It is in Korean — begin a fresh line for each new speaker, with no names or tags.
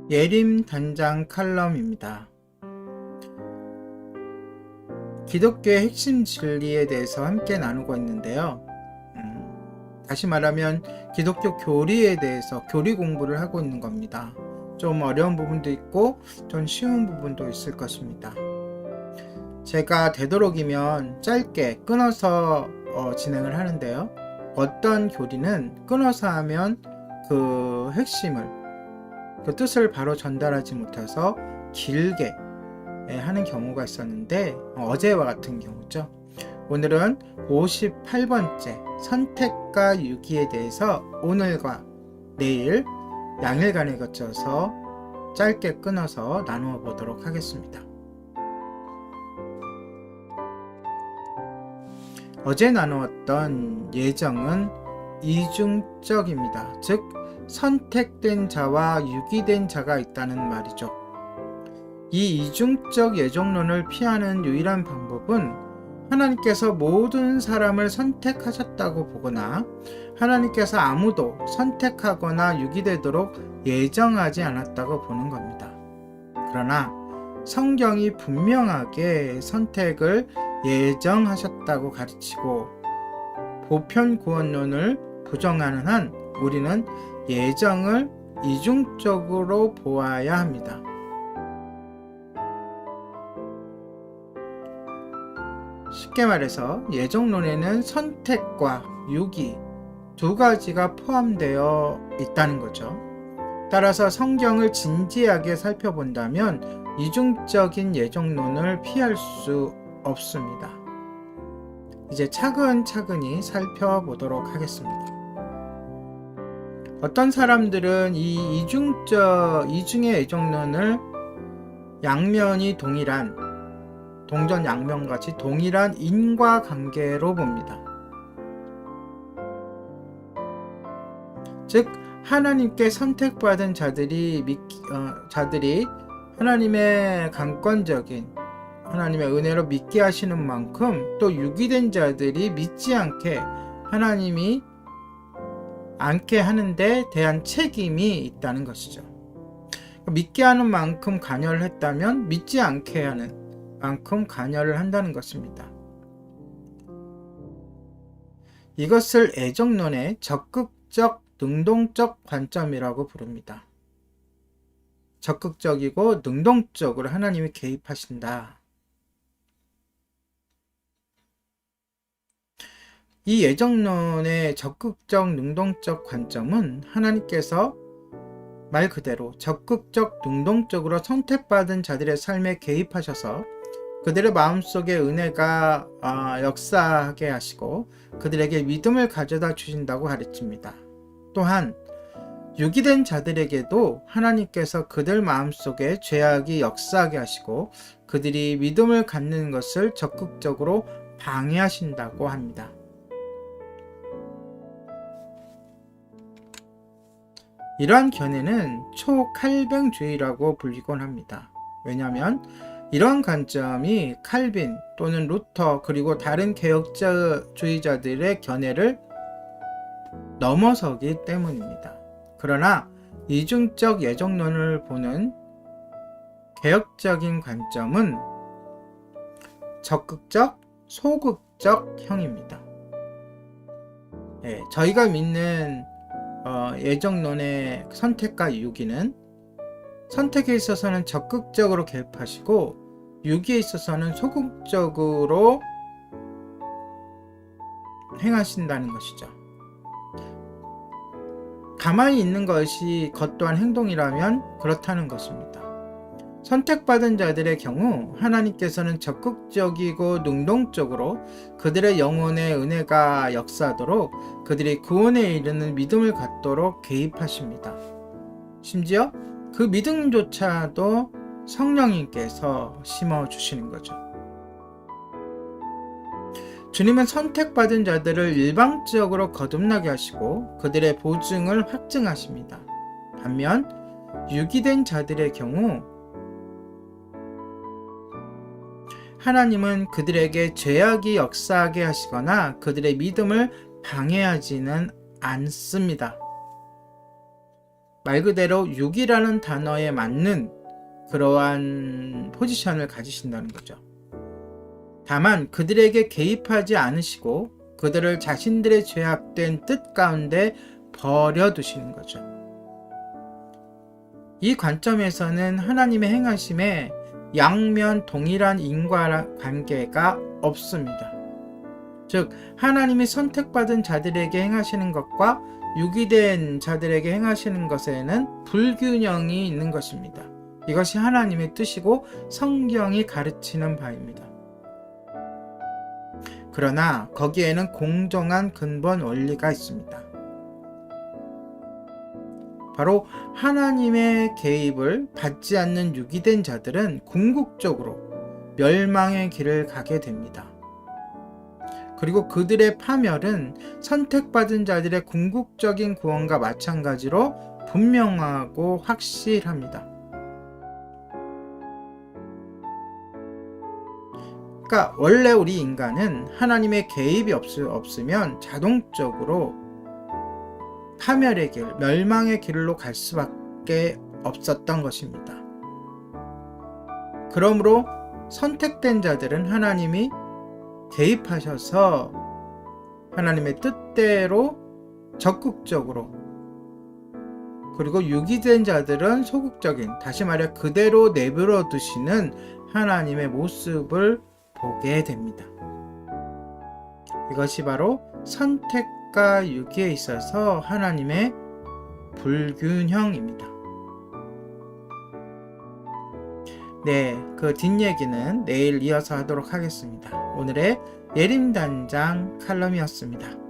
예림 단장 칼럼입니다. 기독교의 핵심 진리에 대해서 함께 나누고 있는데요. 다시 말하면 기독교 교리에 대해서 교리 공부를 하고 있는 겁니다. 좀 어려운 부분도 있고 좀 쉬운 부분도 있을 것입니다. 제가 되도록이면 짧게 끊어서 진행을 하는데요. 어떤 교리는 끊어서 하면 그 핵심을, 그 뜻을 바로 전달하지 못해서 길게 하는 경우가 있었는데, 어제와 같은 경우죠. 오늘은 58번째 선택과 유기에 대해서 오늘과 내일 양일간에 거쳐서 짧게 끊어서 나누어 보도록 하겠습니다. 어제 나누었던 예정은 이중적입니다. 즉 선택된 자와 유기된 자가 있다는 말이죠. 이 이중적 예정론을 피하는 유일한 방법은 하나님께서 모든 사람을 선택하셨다고 보거나 하나님께서 아무도 선택하거나 유기되도록 예정하지 않았다고 보는 겁니다. 그러나 성경이 분명하게 선택을 예정하셨다고 가르치고 보편 구원론을 부정하는 한 우리는 예정을 이중적으로 보아야 합니다. 쉽게 말해서 예정론에는 선택과 유기 두 가지가 포함되어 있다는 거죠. 따라서 성경을 진지하게 살펴본다면 이중적인 예정론을 피할 수 없습니다. 이제 차근차근히 살펴보도록 하겠습니다. 어떤 사람들은 이 이중의 예정론을 양면이 동전 양면같이 동일한 인과관계로 봅니다. 즉 하나님께 선택받은 자들이 하나님의 강권적인 하나님의 은혜로 믿게 하시는 만큼 또 유기된 자들이 믿지 않게 하나님이 않게 하는데 대한 책임이 있다는 것이죠. 믿게 하는 만큼 관여를 했다면 믿지 않게 하는 만큼 관여를 한다는 것입니다. 이것을 애정론의 적극적 능동적 관점이라고 부릅니다. 적극적이고 능동적으로 하나님이 개입하신다. 이 예정론의 적극적 능동적 관점은 하나님께서 말 그대로 적극적 능동적으로 선택받은 자들의 삶에 개입하셔서 그들의 마음속에 은혜가 역사하게 하시고 그들에게 믿음을 가져다 주신다고 가르칩니다. 또한 유기된 자들에게도 하나님께서 그들 마음속에 죄악이 역사하게 하시고 그들이 믿음을 갖는 것을 적극적으로 방해하신다고 합니다. 이러한 견해는 초칼뱅주의라고 불리곤 합니다. 왜냐하면 이러한 관점이 칼빈 또는 루터 그리고 다른 개혁주의자들의 견해를 넘어서기 때문입니다. 그러나 이중적 예정론을 보는 개혁적인 관점은 적극적, 소극적 형입니다. 저희가 믿는 예정론의 선택과 유기는 선택에 있어서는 적극적으로 개입하시고 유기에 있어서는 소극적으로 행하신다는 것이죠. 가만히 있는 것이 것 또한 행동이라면 그렇다는 것입니다. 선택받은 자들의 경우 하나님께서는 적극적이고 능동적으로 그들의 영혼의 은혜가 역사하도록 그들이 구원에 이르는 믿음을 갖도록 개입하십니다. 심지어 그 믿음조차도 성령님께서 심어주시는 거죠. 주님은 선택받은 자들을 일방적으로 거듭나게 하시고 그들의 보증을 확증하십니다. 반면 유기된 자들의 경우 하나님은 그들에게 죄악이 역사하게 하시거나 그들의 믿음을 방해하지는 않습니다. 말 그대로 육이라는 단어에 맞는 그러한 포지션을 가지신다는 거죠. 다만 그들에게 개입하지 않으시고 그들을 자신들의 죄악된 뜻 가운데 버려두시는 거죠. 이 관점에서는 하나님의 행하심에 양면 동일한 인과관계가 없습니다. 즉 하나님이 선택받은 자들에게 행하시는 것과 유기된 자들에게 행하시는 것에는 불균형이 있는 것입니다. 이것이 하나님의 뜻이고 성경이 가르치는 바입니다. 그러나 거기에는 공정한 근본 원리가 있습니다. 바로 하나님의 개입을 받지 않는 유기된 자들은 궁극적으로 멸망의 길을 가게 됩니다. 그리고 그들의 파멸은 선택받은 자들의 궁극적인 구원과 마찬가지로 분명하고 확실합니다. 그러니까 원래 우리 인간은 하나님의 개입이 없으면 자동적으로 파멸의 길, 멸망의 길로 갈 수밖에 없었던 것입니다. 그러므로 선택된 자들은 하나님이 개입하셔서 하나님의 뜻대로 적극적으로, 그리고 유기된 자들은 소극적인, 다시 말해 그대로 내버려 두시는 하나님의 모습을 보게 됩니다. 이것이 바로 선택과 유기에 있어서 하나님의 불균형입니다. 네, 그 뒷얘기는 내일 이어서 하도록 하겠습니다. 오늘의 예림단장 칼럼이었습니다.